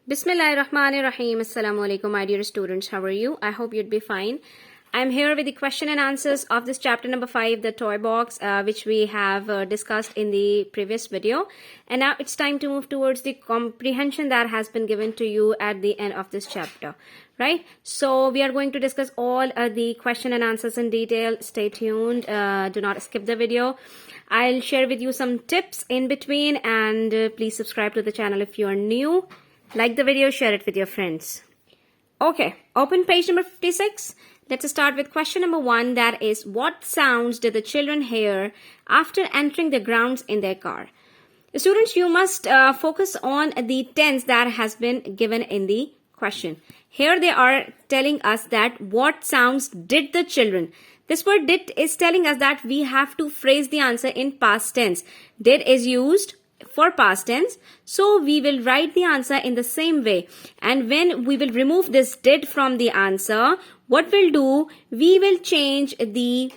Bismillahirrahmanirrahim. Assalamu alaikum, my dear students. How are you? I hope you'd be fine. I'm here with the question and answers of this chapter number 5, the toy box, which we have discussed in the previous video. And now it's time to move towards the comprehension that has been given to you at the end of this chapter, right? So we are going to discuss all the question and answers in detail. Stay tuned. Do not skip the video. I'll share with you some tips in between, and please subscribe to the channel if you are new. Like the video, share it with your friends. Okay, open page number 56. Let's start with question number 1, that is, what sounds did the children hear after entering the grounds in their car? Students, you must focus on the tense that has been given in the question. Here they are telling us that what sounds did the children. This word did is telling us that we have to phrase the answer in past tense. Did is used for past tense, so we will write the answer in the same way. And when we will remove this did from the answer, what we'll do, we will change the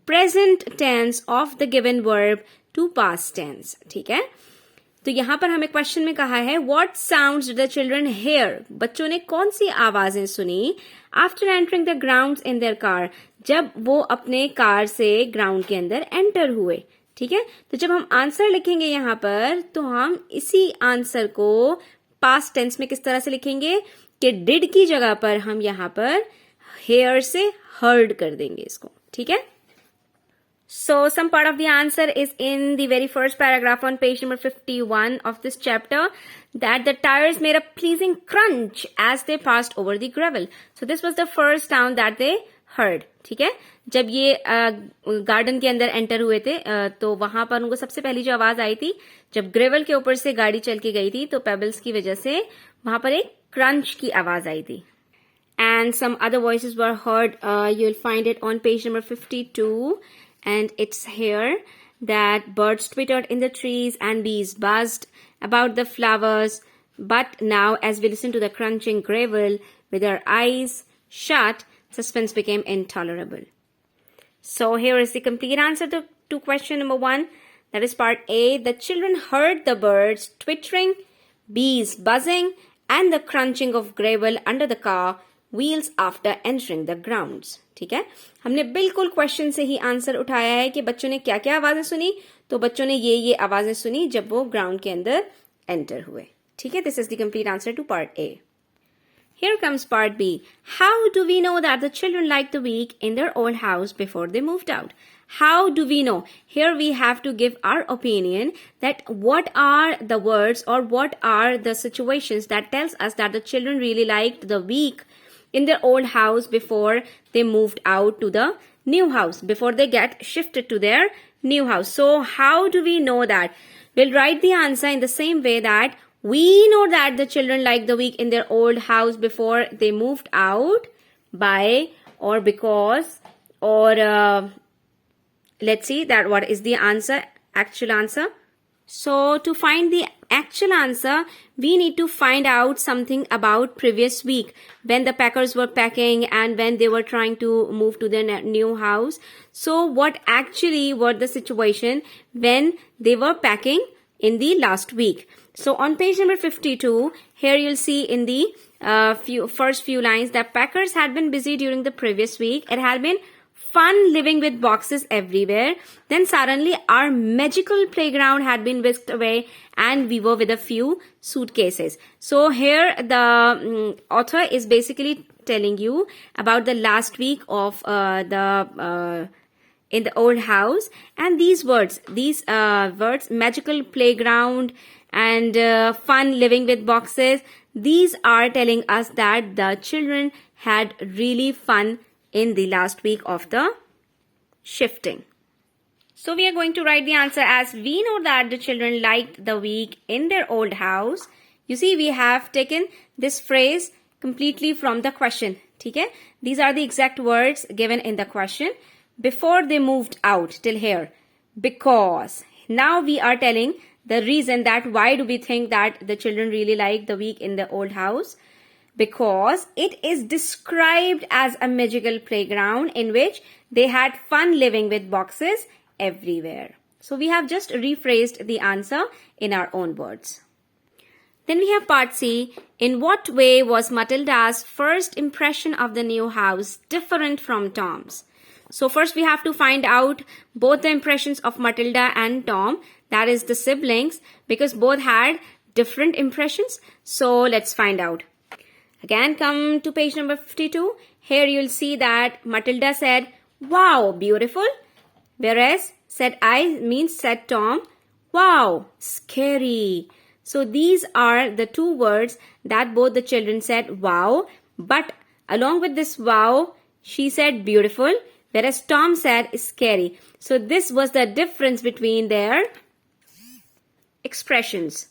present tense of the given verb to past tense. ठीक है? तो यहाँ पर हमें question में कहा है what sounds did the children hear? बच्चों ने कौन सी आवाजें सुनी after entering the grounds in their car? जब वो अपने कार से ग्राउंड के अंदर एंटर हुए. ठीक है, तो जब हम आंसर लिखेंगे यहाँ पर, तो हम इसी आंसर को पास्ट टेंस में किस तरह से लिखेंगे कि डिड की जगह पर हम यहाँ पर हेयर से हर्ड कर देंगे इसको. ठीक है, so some part of the answer is in the very first paragraph on page number 51 of this chapter, that the tires made a pleasing crunch as they passed over the gravel. So this was the first sound that they heard. ठीक है, जब ये garden के अंदर enter हुए थे तो वहां पर उनको सबसे पहली जो आवाज आई थी, जब ग्रेवल के ऊपर से गाड़ी चल के गई थी, तो पेबल्स की वजह से वहां पर एक क्रंच की आवाज आई थी. And some other voices were heard. You'll find it on page number 52, and it's here that birds twittered in the trees and bees buzzed about the flowers. But now, as we listen to the crunching gravel with our eyes shut, suspense became intolerable. So here is the complete answer to question number 1. That is part A. The children heard the birds twittering, bees buzzing, and the crunching of gravel under the car wheels after entering the grounds. ठीक है, हमने बिल्कुल question से ही answer उठाया है कि बच्चों ने क्या क्या आवाजें सुनी. तो बच्चों ने ये आवाजें सुनी जब वो ग्राउंड के अंदर एंटर हुए. ठीक है, this is the complete answer to part A. Here comes part B. How do we know that the children liked the week in their old house before they moved out? How do we know? Here we have to give our opinion that what are the words or what are the situations that tells us that the children really liked the week in their old house before they moved out to the new house, before they get shifted to their new house. So how do we know that? We'll write the answer in the same way that we know that the children liked the week in their old house before they moved out by or because or let's see that what is the answer, actual answer. So to find the actual answer, we need to find out something about previous week when the packers were packing and when they were trying to move to their new house. So what actually were the situation when they were packing in the last week? So on page number 52, here you'll see in the first few lines that packers had been busy during the previous week. It had been fun living with boxes everywhere. Then suddenly our magical playground had been whisked away and we were with a few suitcases. So here the author is basically telling you about the last week of in the old house, and these words, magical playground and fun living with boxes, these are telling us that the children had really fun in the last week of the shifting. So we are going to write the answer as we know that the children liked the week in their old house. You see, we have taken this phrase completely from the question. ठीक है, these are the exact words given in the question. Before they moved out till here, because now we are telling the reason that why do we think that the children really like the week in the old house, because it is described as a magical playground in which they had fun living with boxes everywhere. So we have just rephrased the answer in our own words. Then we have part C. In what way was Matilda's first impression of the new house different from Tom's? So first we have to find out both the impressions of Matilda and Tom, that is the siblings, because both had different impressions. So let's find out. Again, come to page number 52. Here you'll see that Matilda said, "Wow, beautiful." Whereas said Tom, "Wow, scary." So these are the two words that both the children said, "Wow." But along with this "wow," she said "beautiful," whereas Tom said "scary." So this was the difference between their expressions.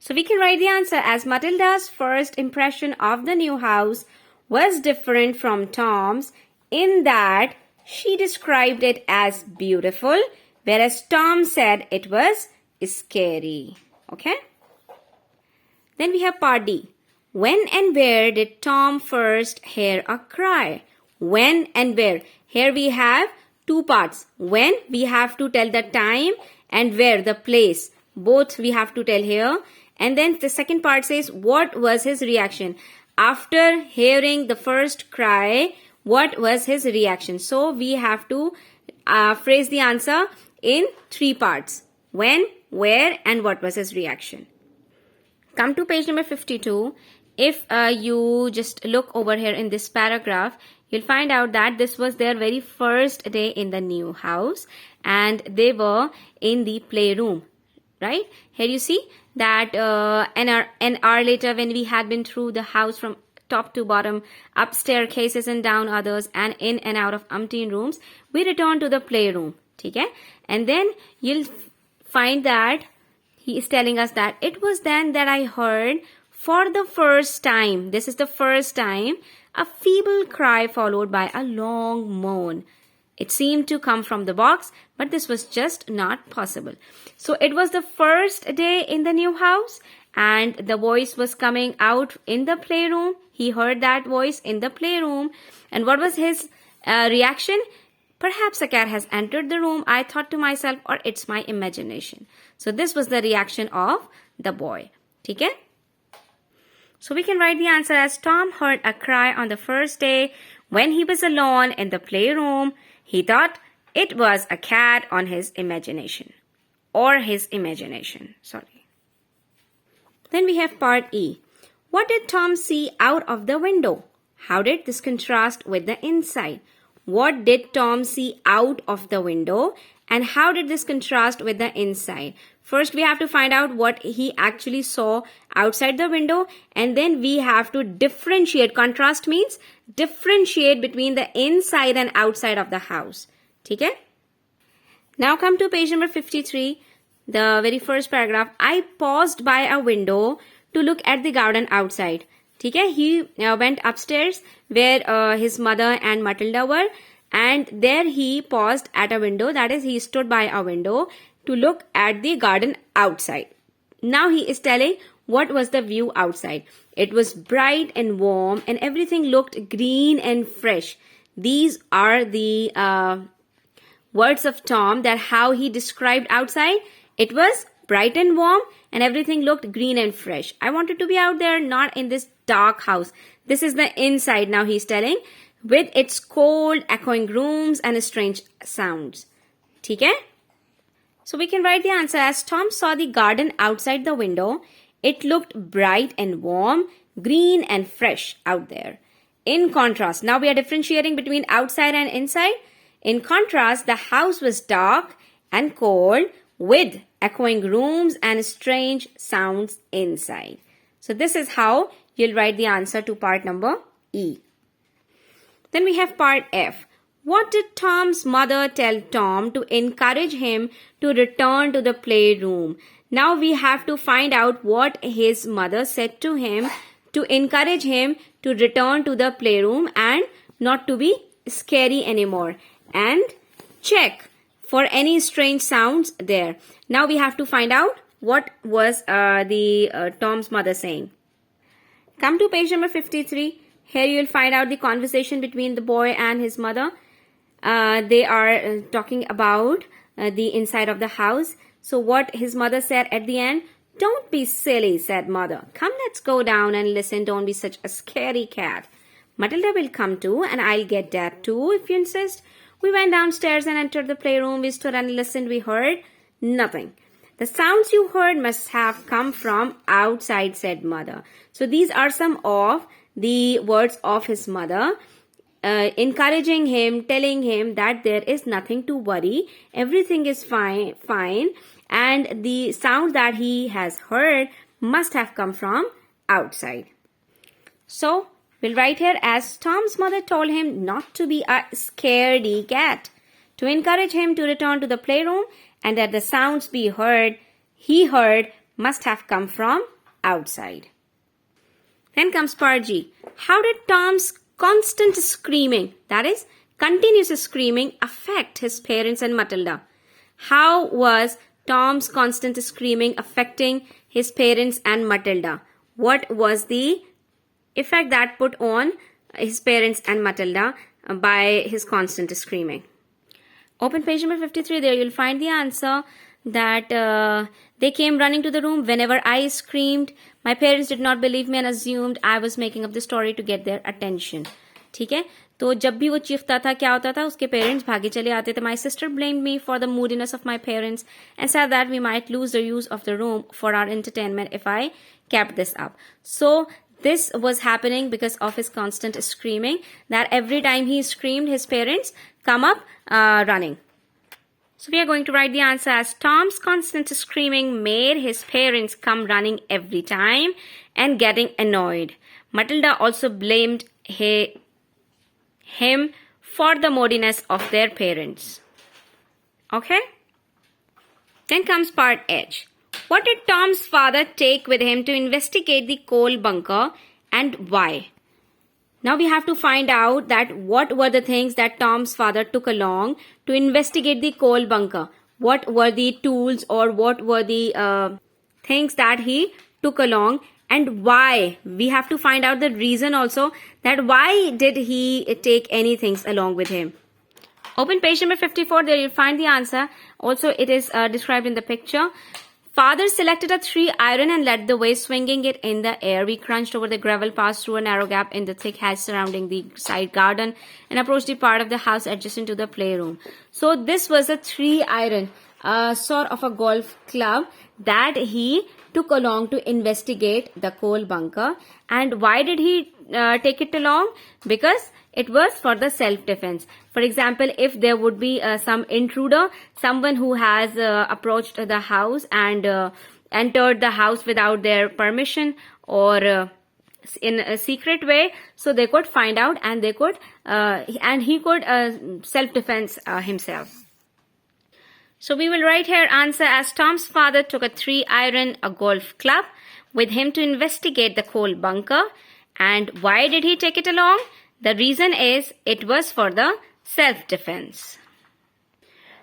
So we can write the answer as Matilda's first impression of the new house was different from Tom's in that she described it as beautiful, whereas Tom said it was scary. Okay? Then we have part D. When and where did Tom first hear a cry? When and where. Here we have two parts. When, we have to tell the time, and where, the place. Both we have to tell here. And then the second part says, what was his reaction? After hearing the first cry, what was his reaction? So we have to phrase the answer in three parts. When, where, and what was his reaction. Come to page number 52. If you just look over here in this paragraph, you'll find out that this was their very first day in the new house and they were in the playroom, right? Here you see that an hour later, when we had been through the house from top to bottom, up staircases and down others, and in and out of umpteen rooms, we returned to the playroom. Okay? And then you'll find that he is telling us that it was then that I heard for the first time, this is the first time, a feeble cry followed by a long moan. It seemed to come from the box, but this was just not possible. So it was the first day in the new house and the voice was coming out in the playroom. He heard that voice in the playroom. And what was his reaction? Perhaps a cat has entered the room, I thought to myself, or it's my imagination. So this was the reaction of the boy. Okay? So we can write the answer as Tom heard a cry on the first day when he was alone in the playroom. He thought it was a cat on his imagination. Or his imagination. Sorry. Then we have part E. What did Tom see out of the window? How did this contrast with the inside? What did Tom see out of the window? And how did this contrast with the inside? First, we have to find out what he actually saw outside the window. And then we have to differentiate. Contrast means differentiate between the inside and outside of the house. Okay? Now come to page number 53. The very first paragraph. I paused by a window to look at the garden outside. Okay? He went upstairs where his mother and Matilda were. And there he paused at a window. That is, he stood by a window to look at the garden outside. Now he is telling what was the view outside. It was bright and warm and everything looked green and fresh. These are the words of Tom, that how he described outside. It was bright and warm and everything looked green and fresh. I wanted to be out there, not in this dark house. This is the inside now he's telling, with its cold echoing rooms and strange sounds. Okay? So we can write the answer as Tom saw the garden outside the window. It looked bright and warm, green and fresh out there. In contrast, now we are differentiating between outside and inside. In contrast, the house was dark and cold with echoing rooms and strange sounds inside. So this is how you'll write the answer to part number E. Then we have part F. What did Tom's mother tell Tom to encourage him to return to the playroom? Now we have to find out what his mother said to him to encourage him to return to the playroom and not to be scary anymore. And check for any strange sounds there. Now we have to find out what was Tom's mother saying. Come to page number 53. Here you will find out the conversation between the boy and his mother. They are talking about the inside of the house. So what his mother said at the end, Don't be silly, said Mother. Come, let's go down and listen. Don't be such a scaredy cat. Matilda will come too, and I'll get Dad too, if you insist. We went downstairs and entered the playroom. We stood and listened. We heard nothing. The sounds you heard must have come from outside, said Mother. So these are some of the words of his mother, encouraging him, telling him that there is nothing to worry. Everything is fine. And the sound that he has heard must have come from outside. So, we'll write here, as Tom's mother told him not to be a scaredy cat, to encourage him to return to the playroom, and that the sounds he heard must have come from outside. Then comes part G. How did Tom's constant screaming, that is, continuous screaming, affect his parents and Matilda? How was Tom's constant screaming affecting his parents and Matilda? What was the effect that put on his parents and Matilda by his constant screaming? Open page number 53. There you'll find the answer that they came running to the room whenever I screamed. My parents did not believe me and assumed I was making up the story to get their attention. ठीक है, तो जब भी वो चीखता था क्या होता था, उसके पेरेंट्स भागे चले आते थे. My sister blamed me for the moodiness of my parents and said that we might lose the use of the room for our entertainment if I kept this up. So this was happening because of his constant screaming, that every time he screamed, his parents come up running. So we are going to write the answer as Tom's constant screaming made his parents come running every time and getting annoyed. Matilda also blamed him for the moodiness of their parents. Okay? Then comes part H. What did Tom's father take with him to investigate the coal bunker and why? Now we have to find out that what were the things that Tom's father took along to investigate the coal bunker. What were the tools or what were the things that he took along and why? We have to find out the reason also, that why did he take any things along with him. Open page number 54. There you'll find the answer. Also it is described in the picture. Father selected a 3-iron and led the way, swinging it in the air. We crunched over the gravel, passed through a narrow gap in the thick hedge surrounding the side garden, and approached the part of the house adjacent to the playroom. So this was a 3-iron, sort of a golf club that he took along to investigate the coal bunker. And why did he take it along? Because it was for the self-defense. For example, if there would be some intruder, someone who has approached the house and entered the house without their permission or in a secret way, so they could find out and they could and he could self-defense himself. So we will write here answer as Tom's father took a 3-iron, a golf club, with him to investigate the coal bunker. And why did he take it along? The reason is it was for the self-defense.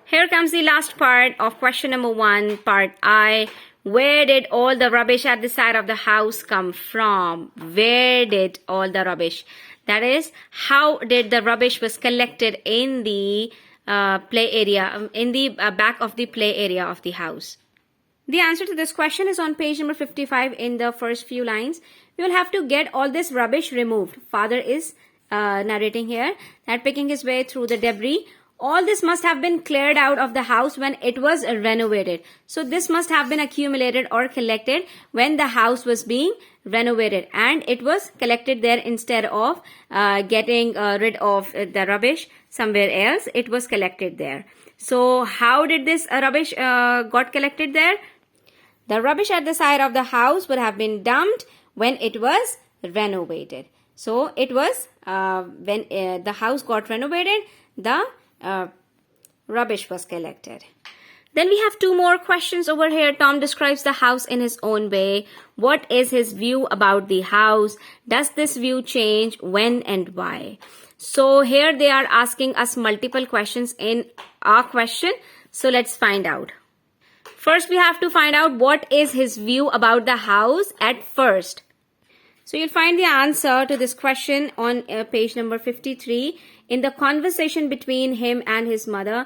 Here comes the last part of question number 1, part I. Where did all the rubbish at the side of the house come from? Where did all the rubbish? That is, how did the rubbish was collected in the play area, in the back of the play area of the house? The answer to this question is on page number 55 in the first few lines. We will have to get all this rubbish removed. Father is narrating here that picking his way through the debris. All this must have been cleared out of the house when it was renovated. So this must have been accumulated or collected when the house was being renovated, and it was collected there instead of getting rid of the rubbish somewhere else. It was collected there. So how did this rubbish got collected there? The rubbish at the side of the house would have been dumped when it was renovated. So it was when the house got renovated, the rubbish was collected. Then we have 2 more questions over here. Tom describes the house in his own way. What is his view about the house? Does this view change? When and why? So here they are asking us multiple questions in our question. So let's find out. First, we have to find out what is his view about the house at first. So you'll find the answer to this question on page number 53 in the conversation between him and his mother.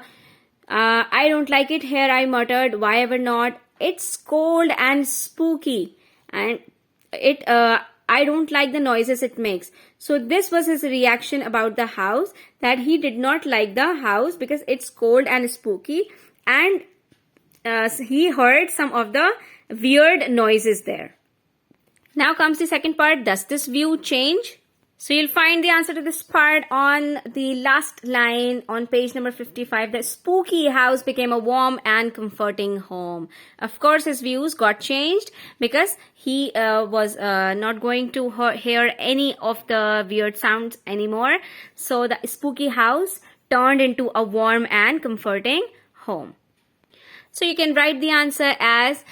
I don't like it here, I muttered. Why ever not? it's cold and spooky, and I don't like the noises it makes. So this was his reaction about the house, that he did not like the house because it's cold and spooky, and he heard some of the weird noises there. Now comes the second part. Does this view change? So you'll find the answer to this part on the last line on page number 55. The spooky house became a warm and comforting home. Of course, his views got changed because he was not going to hear any of the weird sounds anymore. So the spooky house turned into a warm and comforting home. So you can write the answer as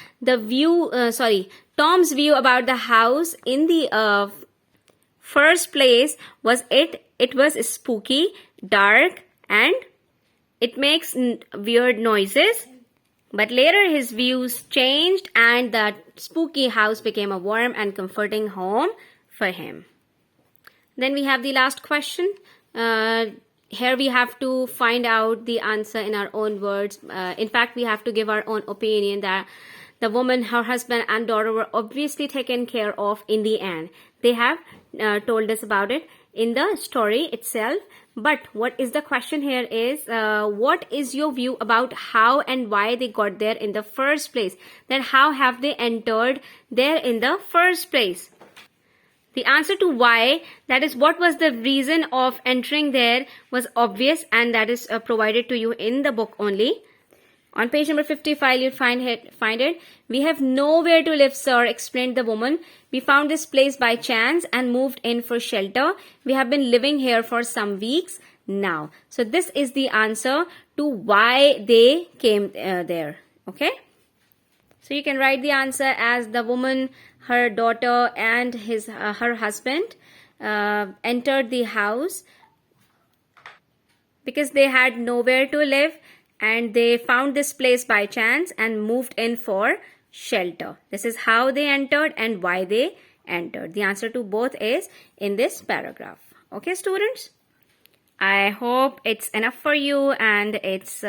Tom's view about the house in the first place was it was spooky, dark, and it makes weird noises. But later his views changed and the spooky house became a warm and comforting home for him. Then we have the last question. Here we have to find out the answer in our own words. In fact, we have to give our own opinion that the woman, her husband, and daughter were obviously taken care of in the end. They have told us about it in the story itself. But what is the question here is, what is your view about how and why they got there in the first place? Then how have they entered there in the first place? The answer to why, that is what was the reason of entering there, was obvious, and that is provided to you in the book only. On page number 55, you'll find it. We have nowhere to live, sir, explained the woman. We found this place by chance and moved in for shelter. We have been living here for some weeks now. So this is the answer to why they came there. Okay? So you can write the answer as the woman, her daughter, and her husband entered the house because they had nowhere to live, and they found this place by chance and moved in for shelter. This is how they entered and why they entered. The answer to both is in this paragraph. Okay, students? I hope it's enough for you and it's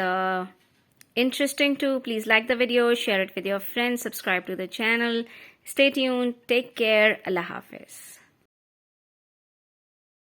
interesting too. Please like the video, share it with your friends, subscribe to the channel. Stay tuned. Take care. Allah Hafiz.